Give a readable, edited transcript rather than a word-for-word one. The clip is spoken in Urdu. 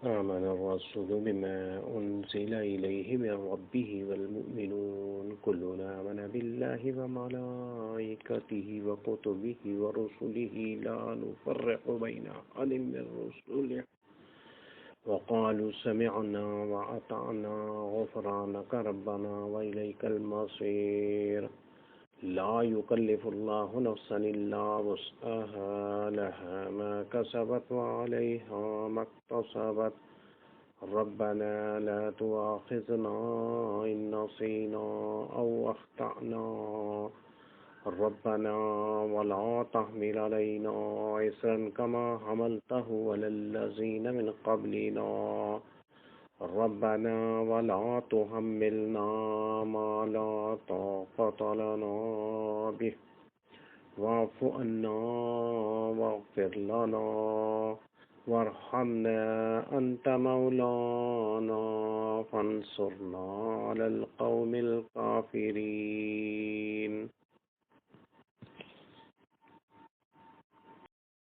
آمن الرسول بما أنزل إليه من ربه والمؤمنون كلنا آمن بالله وملائكته وكتبه ورسله لا نفرق بين أحد من رسله وقالوا سمعنا وأطعنا غفرانك ربنا وإليك المصير لا يكلف الله نفسا إلا وسعها لها ما كسبت وعليها ما اكتسبت ربنا لا تؤاخذنا إن نسينا أو أخطأنا ربنا ولا تحمل علينا إصرا كما حملته على الذين من قبلنا ربنا ولا تحملنا ما لا طاقة لنا به واعف عنا واغفر لنا وارحمنا أنت مولانا فانصرنا على القوم الكافرين